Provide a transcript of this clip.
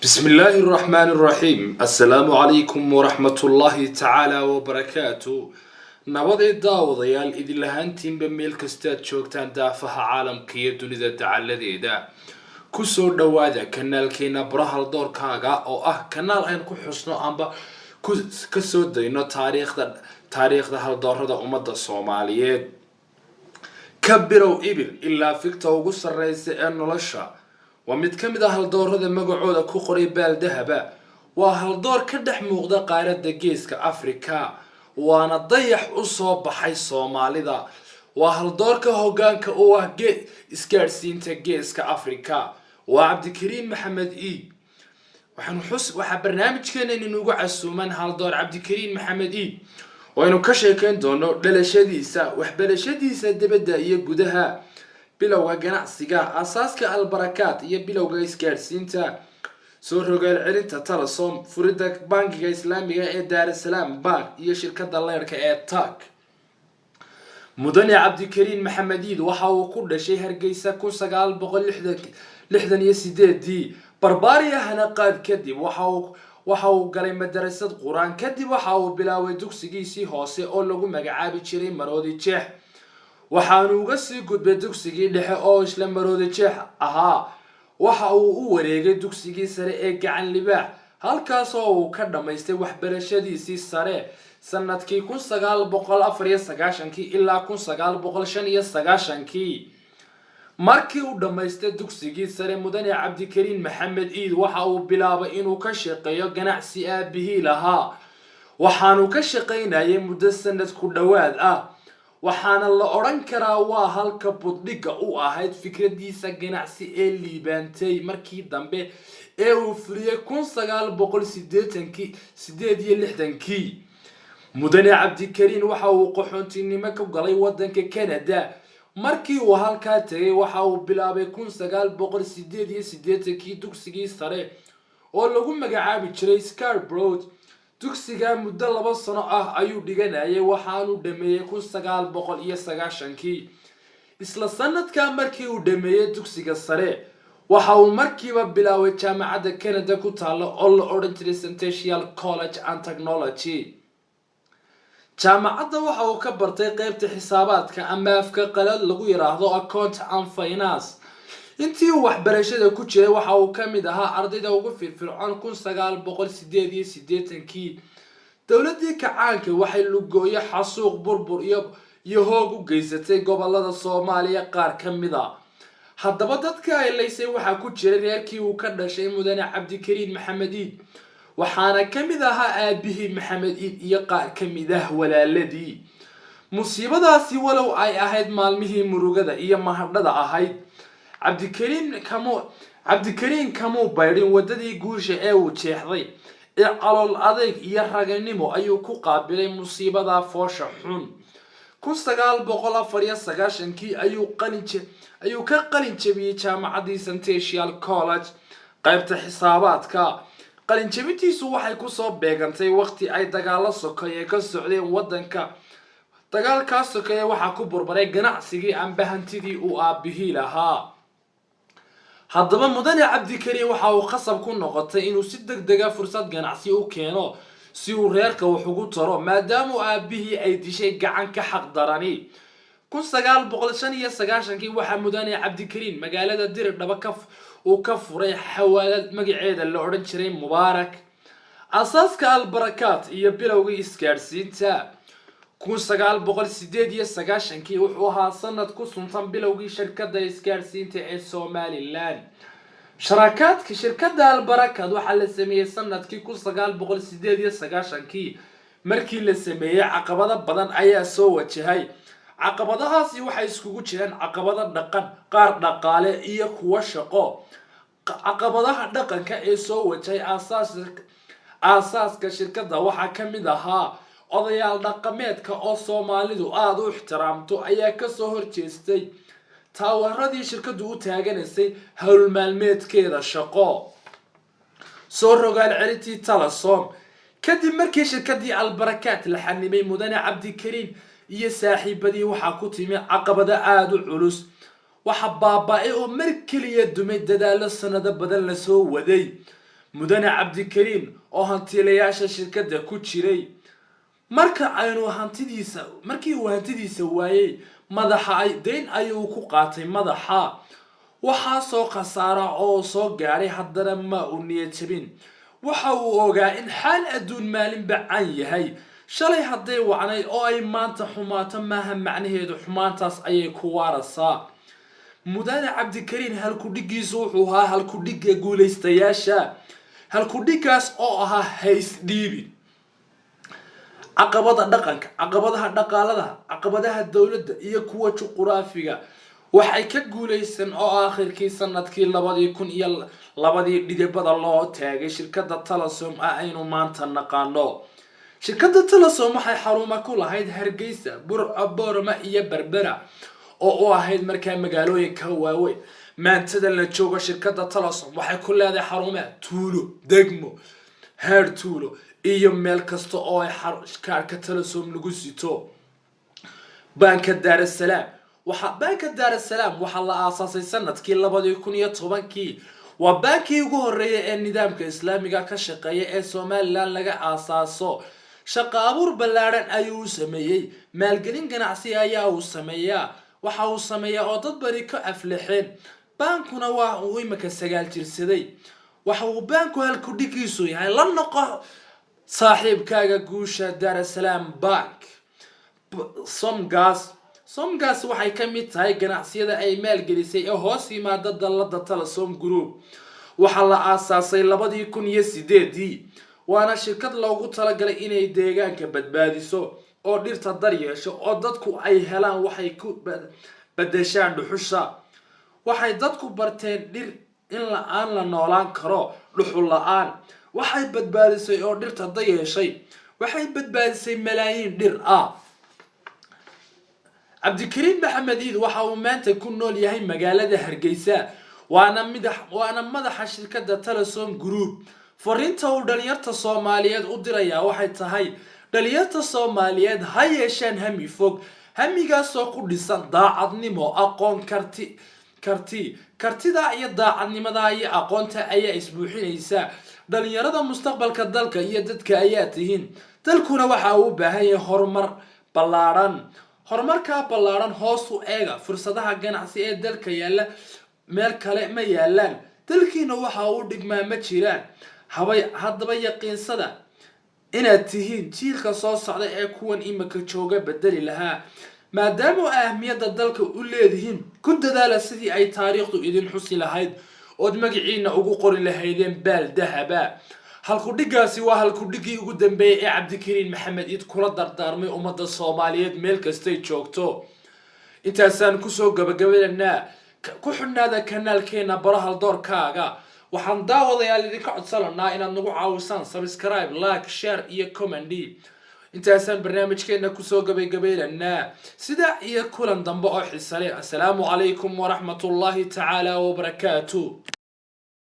بسم الله الرحمن الرحيم السلام عليكم ورحمة الله تعالى وبركاته نبض الداوضيال إذ لهانتين بميل كستات شوكتان دافها عالم كيدو لذا تعالى دا كسور دوادا كنال كينا برهال دور كاغا أو كنال أين كو حسنو أمبا كسور دينو تاريخ دا هال دور دا أمد الصوماليات كبروا إبل إلا فيكتا وقصر رئيس أنو لشا ومد كمد هالدور هذا مقعودة كوقري بالذهبة وهالدور كدح موغدا قارة جيسك أفريكا وانا ضيح أصوب بحي صومالي ذا وهالدور كهوغان كأوه إسكارسين تجيسك أفريكا وعبد الكريم محمد وحنحس برنامج كان إنه نوقع السومان هالدور عبد الكريم محمد وإنه كشيكين دونو بلاشديسا وحبلاشديسا دبدا يقودها bilowga ganacsiga asaaska albarakaat iyo bilowga isgaarsiinta soo rogaal celinta Telesom furida bangiga islaamiga ee Dar es Salaam Bank iyo shirkadda leerka ee TAG mudane Cabdikariin Maxamediid waxa uu ku dhashay Hargeysa 1968 barbaariyahana qaad kadib waxa uu galay madrasad quraan kadib waxa uu bilaaway dugsigiisii hoose oo lagu magacaabi jiray Maroodi Jeex waxaanu uga sii gudbay dugsigii dhexe oo isla Maroodi Jeex ahaa waxa uu u wareegay dugsigii sare ee Gacan Libaax halkaas oo uu ka dhameystay waxbarashadiisii sare sanadkii 1994 ilaa 1995 markii uu dhameystay dugsigii sare mudane Cabdikariin Maxamed waxa uu bilaabay inuu ka shaqeeyo ganacsi aabihii lahaa waxaanu ka shaqeynayay muddo sanad ku dhawaad waxaana la oran karaa waa halka buddhiga u ahayd fikradiisa ganacsi ee liibantay markii dambe ee uu fuliyay 1968 mudane Cabdikariin waxa uu qaxoontinimo ka galay wadanka Canada markii uu halka tagay waxa uu bilaabay 1988 dugsigii sare oo lagu magacaabi jiray Scarborough dugsiga muddo 2 sano ayuu dhiganayay waxaanu dhameeyay 1990 isla sanadka markii uu dhameeyay dugsiga sare waxa uu markiiba bilaaway jaamacadda Canada ku taalo oo la oran jiray Centennial College and Technology jaamacadda waxa uu ka bartay qaybta xisaabaadka ama afka qalaad lagu yiraahdo Account and Finance intii uu waxbarashada ku jiray waxa uu kamid ahaa ardayda ugu firfircoon 1988 dawladii kacaanka waxay lugooyo xasuuq burbur iyo hoog u geysatay gobolada Soomaaliya qaar kamid haddaba dadka ay leysay waxa ku jiray reerkii uu ka dhashay mudane Cabdikariin Maxamediid waxaana kamid ahaa aabihii Maxamediid iyo qaar kamid walaaladii musiibadaasi walow ay ahayd maalmihii murugada iyo mahadhada ahayd Cabdikariin kamu bayrin wadadii guusha ee uu jeexday ee calool adeeg iyo raganimo ayuu ku qaabilay musiibada foosha xun 1994 ayuu ka qalin jabiyay jaamacadda Centennial College qaybta xisaabaadka qalin jabintiisu waxay ku soo beegantay waqti ay dagaalo sokeeye ka socdeen wadanka dagaalkaas sokeeye waxa ku burburay ganacsigii aan bahantidii uu aabihii lahaa haddaba mudane Cabdikariin waxa uu qasab ku noqotay inuu si degdeg fursad ganacsi u keeno si uu reerka wax ugu taro maadaama aabihii ay dishay gacan ka xaq darani 1995 waxa mudane Cabdikariin magaalada Diridhaba uu ka furay xawaalad magaceeda la oran jiray Mubaarak asaaska albarakaat iyo bilowga isgaarsiinta 1998 wuxuu ahaa sanad ku suntan bilowgii shirkadda isgaarsiinta ee Somaliland sharakaadka shirkadda albarakaat waxa la sameeyay sanadkii 1998 markii la sameeyay caqabado badan ayaa soo wajahay caqabadahaasi waxay iskugu jiraan caqabado dhaqan qaar dhaqaale iyo kuwa shaqo caqabadaha dhaqanka ee soo wajahay asaaska shirkadda waxa kamid ahaa odayaal dhaqameedka oo Soomaalidu aad u ixtiraamto ayaa ka soo horjeestay taawaradii shirkadu u taaganaysay hawl maalmeedkeeda shaqo soo rogaal celintii Telesom kadib markii shirkadii albarakaat la xanimay mudane Cabdikariin iyo saaxiibadii waxa ku timi caqabado aad u culus waxa baaba'ay oo mar kaliya dumay dadaalo sanado badan la soo waday mudane cabdikariin oo hantiilayaasha shirkadda ku jiray markii uu hantidiisa waayay madaxa dayn ayuu ku qaatay madaxa waxaa soo khasaara oo soo gaaray haddana ma uu niyad jabin waxa uu ogaa in xaal adduun maalin bacaan yahay shalay hadday wacnay oo ay maanta xumaato maaha macnaheedu xumaantaas ayay ku waaraysaa mudane cabdikariin halkudhigiisu wuxuu ahaa halkudhiga guulaystayaasha halkudhigaas oo ahaa hays dhiibin caqabada dhaqanka caqabadaha dhaqaalada caqabadaha dawladda iyo kuwa juquraafiga waxay ka guulaysan oo aakhirkii sanadkii 2002 dhidibada loo taagay shirkadda Telesom aynu maanta naqaano shirkadda Telesom waxay xarumo ku lahayd Hargeysa Boorama iyo Berbera oo ahayd markaa magaalooyinka waaweyn maantada la joogo shirkadda Telesom waxay ku leedahay xarumo tuulo degmo heer tuulo iyo meel kasta oo ay kaarka Telesom lagu sito banka Dar es Salaam banka Dar es Salaam waxa la aasaasay sanadkii 2010 waa bankii ugu horeeyay ee nidaamka islaamiga ka shaqeeya ee Soomaaliland laga aasaaso shaqo abuur ballaaran ayuu sameeyay maalgelin ganacsi ayaa uu sameeyaa waxa uu sameeyaa oo dad bari ka aflaxeen bankuna waa uu imika 9 jirsaday waxa uu banku halkudhigiisu yahay la noqo saaxiibkaaga guusha Dar es Salaam Bank Somgas waxay ka mid tahay ganacsiyada ay maalgelisay ee hoos yimaada dalada Telesom Group waxa la aasaasay 2008 waana shirkad loogu talagalay inay deegaanka badbaadiso oo dhirta daryeesho oo dadku ay helaan waxay ku badashaan dhuxusha waxay dadku barteen dhir in aan la noolaan karo dhuxul la'aan waxay badbaadisay oo dhirta daryeeshay waxay badbaadisay malaayiin dhir cabdikariin maxamed iid waxa uu maanta ku nool yahay magaalada Hargeysa waana madaxa shirkadda Telesom Group fariinta uu dhalinyarta Soomaaliyeed u diraya waxay tahay dhalinyarta Soomaaliyeed ha yeeshaan hami fog hamigaas oo ku dhisan daacadnimo aqoon kartida iyo daacadnimada iyo aqoonta ayaa isbuuxinaysa dhalinyarada mustaqbalka dalka iyo dadka ayaa tihiin dalkuna waxa uu u baahan yahay horumar ballaaran horumarka ballaaran hoos u eega fursadaha ganacsi ee dalka yaala meel kale ma yaalaan dalkiina waxa uu dhigmaa ma jiraan haddaba yaqiinsada inaad tihiin jiilka soo socda ee kuwan imika jooga bedeli lahaa maadaama ahmiyada dalka u leedihiin ku dadaala sidii ay taariikhdu idin xusi lahayd oo magaciina ugu qori lahaydeen baal dahaba halkudhigaasi waa halkudhigii ugu dambeeyay ee cabdikariin maxamed iid kula dardaarmay ummadda Soomaaliyeed meel kasta ay joogto intaasaan ku soo gabagabeynaa ku xidhnaada kanaalkeena baraha doorkaaga waxaan daawadayaal idinka codsanaa inaad nagu caawisaan subscribe like share iyo comment intaasaan barnaamijkeena ku soo gabagabeynaa sida iyo kulan dambe oo xiiso leh assalaamu calaykum wa rahmatullahi ta'ala wa barakaatuh